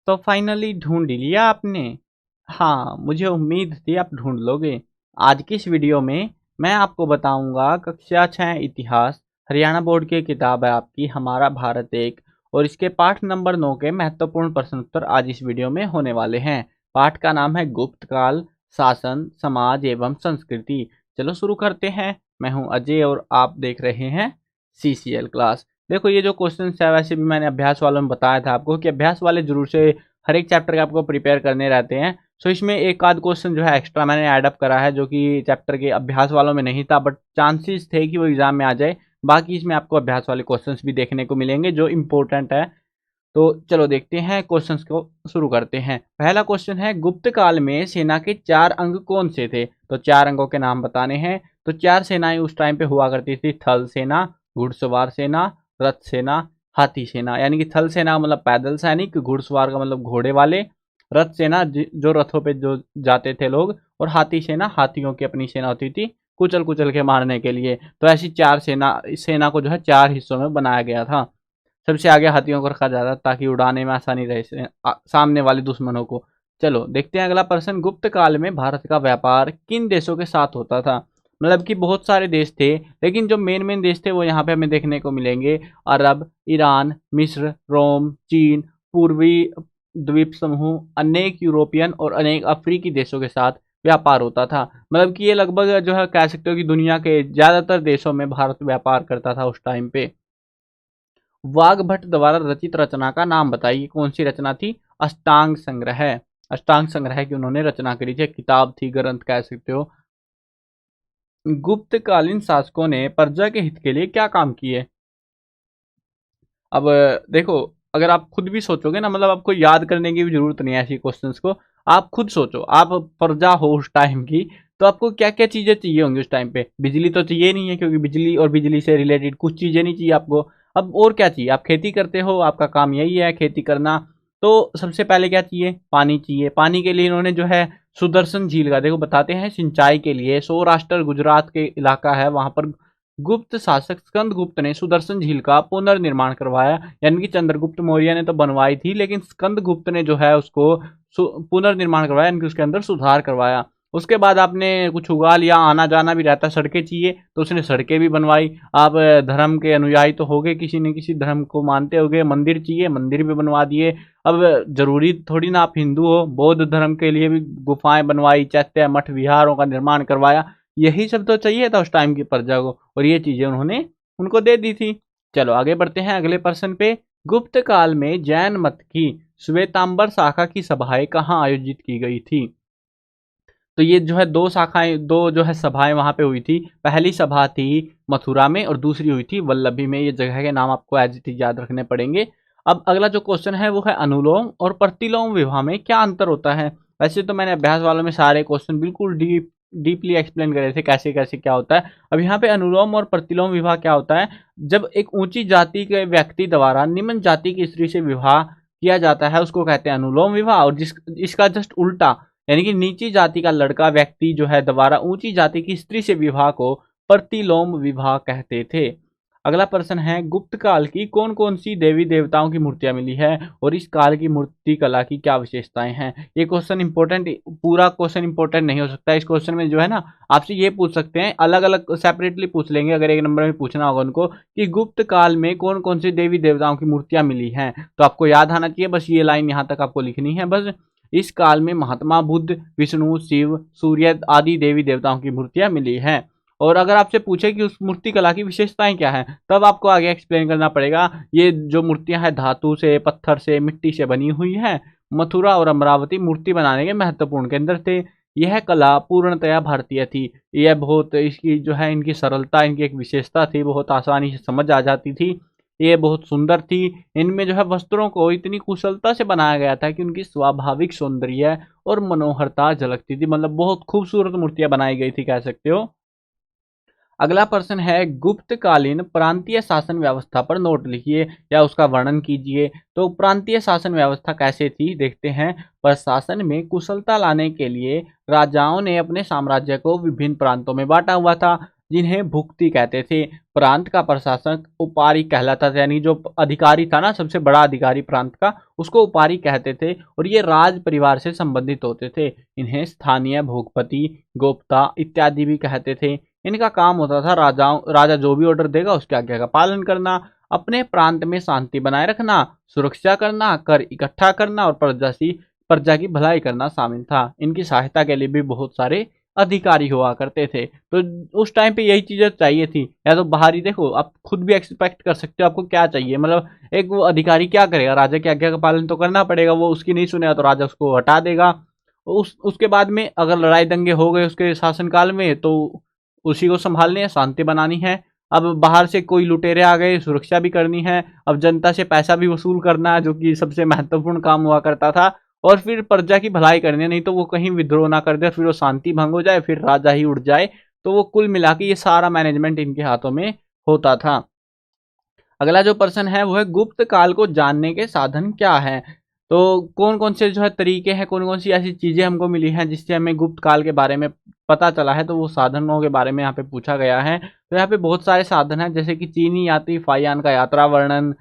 तो फाइनली ढूंढ लिया आपने। हाँ, मुझे उम्मीद थी आप ढूंढ लोगे। आज की इस वीडियो में मैं आपको बताऊंगा कक्षा 6 इतिहास, हरियाणा बोर्ड की किताब है आपकी हमारा भारत एक, और इसके पाठ नंबर 9 के महत्वपूर्ण प्रश्न उत्तर आज इस वीडियो में होने वाले हैं। पाठ का नाम है गुप्त काल, शासन, समाज एवं संस्कृति। चलो शुरू करते हैं। मैं हूं अजय और आप देख रहे हैं CCL क्लास। देखो, ये जो क्वेश्चन है वैसे भी मैंने अभ्यास वालों में बताया था आपको कि अभ्यास वाले जरूर से हर एक चैप्टर के आपको प्रिपेयर करने रहते हैं। सो इसमें एक आध क्वेश्चन जो है एक्स्ट्रा मैंने ऐड अप करा है जो कि चैप्टर के अभ्यास वालों में नहीं था, बट चांसेस थे कि वो एग्जाम में आ जाए। बाकी इसमें आपको अभ्यास वाले क्वेश्चंस भी देखने को मिलेंगे जो इंपॉर्टेंट है। तो चलो देखते हैं क्वेश्चंस को, शुरू करते हैं। पहला क्वेश्चन है, गुप्त काल में सेना के 4 अंग कौन से थे? तो 4 अंगों के नाम बताने हैं। तो 4 सेनाएं उस टाइम पे हुआ करती थी। थल सेना, घुड़सवार सेना, रथ सेना, हाथी सेना। यानी कि थल सेना मतलब पैदल सैनिक, घुड़सवार का मतलब घोड़े वाले, रथ सेना जो रथों पे जो जाते थे लोग, और हाथी सेना हाथियों की अपनी सेना होती थी कुचल कुचल के मारने के लिए। तो ऐसी 4 सेना, इस सेना को जो है 4 हिस्सों में बनाया गया था। सबसे आगे हाथियों को रखा जाता ताकि उड़ाने में आसानी रहे सामने वाले दुश्मनों को। चलो देखते हैं अगला प्रश्न। गुप्त काल में भारत का व्यापार किन देशों के साथ होता था? मतलब कि बहुत सारे देश थे, लेकिन जो मेन मेन देश थे वो यहाँ पे हमें देखने को मिलेंगे। अरब, ईरान, मिस्र, रोम, चीन, पूर्वी द्वीप समूह, अनेक यूरोपियन और अनेक अफ्रीकी देशों के साथ व्यापार होता था। मतलब कि ये लगभग जो है कह सकते हो कि दुनिया के ज्यादातर देशों में भारत व्यापार करता था उस टाइम पे। वाग्भट द्वारा रचित रचना का नाम बताइए। कौन सी रचना थी? अष्टांग संग्रह। अष्टांग संग्रह की उन्होंने रचना करी थी, किताब थी, ग्रंथ कह सकते हो। गुप्तकालीन शासकों ने प्रजा के हित के लिए क्या काम किए? अब देखो, अगर आप खुद भी सोचोगे ना, मतलब आपको याद करने की भी जरूरत नहीं है ऐसी क्वेश्चंस को। आप खुद सोचो, आप प्रजा हो उस टाइम की, तो आपको क्या क्या चीजें चाहिए होंगी उस टाइम पे? बिजली तो चाहिए नहीं है, क्योंकि बिजली और बिजली से रिलेटेड कुछ चीजें नहीं चाहिए आपको। अब और क्या चाहिए? आप खेती करते हो, आपका काम यही है खेती करना। तो सबसे पहले क्या चाहिए? पानी चाहिए। पानी के लिए इन्होंने जो है सुदर्शन झील का, देखो बताते हैं, सिंचाई के लिए सौराष्ट्र गुजरात के इलाका है वहां पर गुप्त शासक स्कंदगुप्त ने सुदर्शन झील का पुनर्निर्माण करवाया। यानी कि चंद्रगुप्त मौर्य ने तो बनवाई थी, लेकिन स्कंदगुप्त ने जो है उसको पुनर्निर्माण करवाया, यानी कि उसके अंदर सुधार करवाया। उसके बाद आपने कुछ उगा लिया, आना जाना भी रहता, सड़कें चाहिए, तो उसने सड़कें भी बनवाई। आप धर्म के अनुयायी तो होगे, किसी न किसी धर्म को मानते होगे, मंदिर चाहिए, मंदिर भी बनवा दिए। अब जरूरी थोड़ी ना आप हिंदू हो, बौद्ध धर्म के लिए भी गुफाएं बनवाई, चैत्य मठ विहारों का निर्माण करवाया। यही सब तो चाहिए था उस टाइम की प्रजा को, और ये चीजें उन्होंने उनको दे दी थी। चलो आगे बढ़ते हैं अगले प्रश्न पे। गुप्त काल में जैन मत की श्वेतांबर शाखा की सभाएं कहाँ आयोजित की गई थी? तो ये जो है दो शाखाएं, दो जो है सभाएं वहां पे हुई थी। पहली सभा थी मथुरा में और दूसरी हुई थी वल्लभी में। ये जगह के नाम आपको एज इट इज याद रखने पड़ेंगे। अब अगला जो क्वेश्चन है वो है, अनुलोम और प्रतिलोम विवाह में क्या अंतर होता है? वैसे तो मैंने अभ्यास वालों में सारे क्वेश्चन बिल्कुल डीपली एक्सप्लेन करे थे कैसे कैसे क्या होता है। अब यहाँ पे अनुलोम और प्रतिलोम विवाह क्या होता है? जब एक ऊंची जाति के व्यक्ति द्वारा निम्न जाति की स्त्री से विवाह किया जाता है उसको कहते हैं अनुलोम विवाह। और इसका जस्ट उल्टा, यानी कि नीची जाति का लड़का व्यक्ति जो है दोबारा ऊंची जाति की स्त्री से विवाह को प्रतिलोम विवाह कहते थे। अगला प्रश्न है, गुप्त काल की कौन कौन सी देवी देवताओं की मूर्तियां मिली है और इस काल की मूर्ति कला की क्या विशेषताएं हैं? ये क्वेश्चन इंपॉर्टेंट, पूरा क्वेश्चन इंपॉर्टेंट नहीं हो सकता। इस क्वेश्चन में जो है ना, आपसे ये पूछ सकते हैं, अलग अलग सेपरेटली पूछ लेंगे अगर एक नंबर में पूछना होगा उनको, कि गुप्त काल में कौन कौन सी देवी देवताओं की मूर्तियां मिली हैं। तो आपको याद आना चाहिए, बस ये लाइन यहाँ तक आपको लिखनी है बस। इस काल में महात्मा बुद्ध, विष्णु, शिव, सूर्य आदि देवी देवताओं की मूर्तियां मिली हैं। और अगर आपसे पूछे कि उस मूर्ति कला की विशेषताएं क्या है, तब आपको आगे एक्सप्लेन करना पड़ेगा। ये जो मूर्तियां हैं धातु से, पत्थर से, मिट्टी से बनी हुई है। मथुरा और अमरावती मूर्ति बनाने के महत्वपूर्ण केंद्र थे। यह कला पूर्णतया भारतीय थी। यह बहुत, इसकी जो है इनकी सरलता, इनकी एक विशेषता थी, बहुत आसानी से समझ आ जाती थी। ये बहुत सुंदर थी। इनमें जो है वस्त्रों को इतनी कुशलता से बनाया गया था कि उनकी स्वाभाविक सौंदर्य और मनोहरता झलकती थी। मतलब बहुत खूबसूरत मूर्तियां बनाई गई थी कह सकते हो। अगला प्रश्न है, गुप्तकालीन प्रांतीय शासन व्यवस्था पर नोट लिखिए या उसका वर्णन कीजिए। तो प्रांतीय शासन व्यवस्था कैसे थी देखते हैं। प्रशासन में कुशलता लाने के लिए राजाओं ने अपने साम्राज्य को विभिन्न प्रांतों में बांटा हुआ था। जिन्हें भुक्ति कहते थे। प्रांत का प्रशासक उपारी कहलाता था, यानी जो अधिकारी था ना, सबसे बड़ा अधिकारी प्रांत का, उसको उपारी कहते थे और ये राज परिवार से संबंधित होते थे। इन्हें स्थानीय भूपति, गोप्ता इत्यादि भी कहते थे। इनका काम होता था राजा जो भी ऑर्डर देगा उसकी आज्ञा का पालन करना, अपने प्रांत में शांति बनाए रखना, सुरक्षा करना, कर इकट्ठा करना और प्रजा की भलाई करना शामिल था। इनकी सहायता के लिए भी बहुत सारे अधिकारी हुआ करते थे। तो उस टाइम पे यही चीजें चाहिए थी। या तो बाहरी देखो, आप खुद भी एक्सपेक्ट कर सकते हो आपको क्या चाहिए, मतलब एक वो अधिकारी क्या करेगा, राजा की आज्ञा का पालन तो करना पड़ेगा, वो उसकी नहीं सुनेगा तो राजा उसको हटा देगा। उसके बाद में अगर लड़ाई दंगे हो गए उसके शासनकाल में तो उसी को संभालनी है, शांति बनानी है। अब बाहर से कोई लुटेरे आ गए, सुरक्षा भी करनी है। अब जनता से पैसा भी वसूल करना है, जो कि सबसे महत्वपूर्ण काम हुआ करता था। और फिर प्रजा की भलाई करनी है, नहीं तो वो कहीं विद्रोह ना कर दे, फिर वो शांति भंग हो जाए, फिर राजा ही उड़ जाए। तो वो कुल मिला के ये सारा मैनेजमेंट इनके हाथों में होता था। अगला जो प्रश्न है वो है गुप्त काल को जानने के साधन क्या है। तो कौन कौन से जो है तरीके हैं, कौन कौन सी ऐसी चीजें हमको मिली हैं जिससे हमें गुप्त काल के बारे में पता चला है, तो वो साधनों के बारे में यहाँ पे पूछा गया है। तो यहाँ पे बहुत सारे साधन हैं, जैसे कि चीनी यात्री फाहियान का यात्रा वर्णन,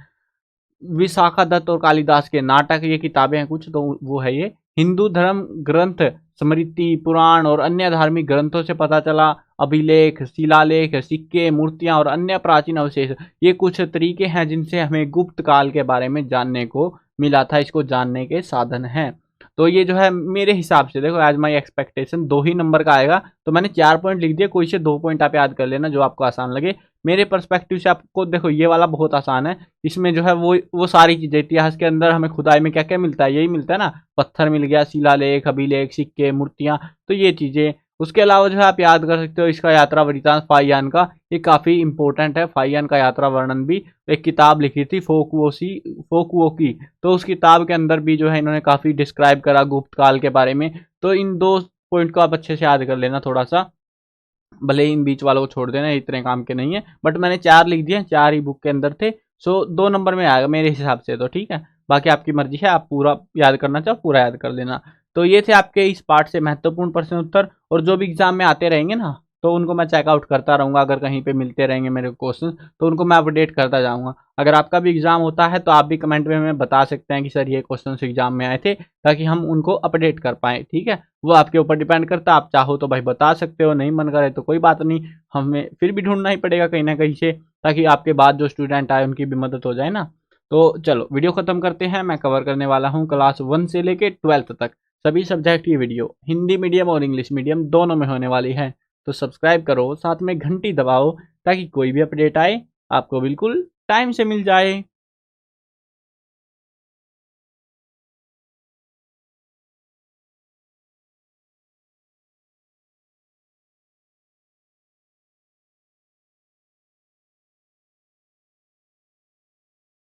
विशाखा दत्त और कालिदास के नाटक, ये किताबें हैं कुछ, तो वो है ये। हिंदू धर्म ग्रंथ, स्मृति, पुराण और अन्य धार्मिक ग्रंथों से पता चला। अभिलेख, शिलालेख, सिक्के, मूर्तियां और अन्य प्राचीन अवशेष, ये कुछ तरीके हैं जिनसे हमें गुप्त काल के बारे में जानने को मिला था। इसको जानने के साधन हैं। तो ये जो है मेरे हिसाब से, देखो एज माई एक्सपेक्टेशन 2 ही नंबर का आएगा, तो मैंने 4 पॉइंट लिख दिए, कोई से 2 पॉइंट आप याद कर लेना जो आपको आसान लगे। मेरे पर्सपेक्टिव से आपको देखो ये वाला बहुत आसान है। इसमें जो है वो सारी चीजें, इतिहास के अंदर हमें खुदाई में क्या क्या मिलता है, यही मिलता है ना, पत्थर मिल गया, शिलालेख, अभिलेख, सिक्के, मूर्तियां, तो ये चीजें। उसके अलावा जो है आप याद कर सकते हो इसका यात्रा वृतांत फाहियान का, ये काफी इंपॉर्टेंट है। फाहियान का यात्रा वर्णन भी एक किताब लिखी थी फोकवो की, तो उस किताब के अंदर भी जो है इन्होंने काफी डिस्क्राइब करा गुप्त काल के बारे में। तो इन 2 पॉइंट को आप अच्छे से याद कर लेना थोड़ा सा, भले ही इन बीच वालों को छोड़ देना, इतने काम के नहीं है, बट मैंने 4 लिख दिए, 4 ही बुक के अंदर थे। सो 2 नंबर में आएगा मेरे हिसाब से, तो ठीक है। बाकी आपकी मर्जी है, आप पूरा याद करना चाहो पूरा याद कर लेना। तो ये थे आपके इस पार्ट से महत्वपूर्ण प्रश्न उत्तर, और जो भी एग्जाम में आते रहेंगे ना, तो उनको मैं चेकआउट करता रहूंगा। अगर कहीं पे मिलते रहेंगे मेरे क्वेश्चन तो उनको मैं अपडेट करता जाऊंगा। अगर आपका भी एग्जाम होता है तो आप भी कमेंट में हमें बता सकते हैं कि सर ये क्वेश्चन एग्जाम में आए थे, ताकि हम उनको अपडेट कर पाए, ठीक है। वो आपके ऊपर डिपेंड करता है, आप चाहो तो भाई बता सकते हो, नहीं मन करे तो कोई बात नहीं, हमें फिर भी ढूंढना ही पड़ेगा कहीं ना कहीं से, ताकि आपके बाद जो स्टूडेंट आए उनकी भी मदद हो जाए ना। तो चलो वीडियो खत्म करते हैं। मैं कवर करने वाला हूँ क्लास 1 से लेके 12th तक सभी सब्जेक्ट की वीडियो, हिंदी मीडियम और इंग्लिश मीडियम दोनों में होने वाली है। तो सब्सक्राइब करो, साथ में घंटी दबाओ, ताकि कोई भी अपडेट आए आपको बिल्कुल टाइम से मिल जाए।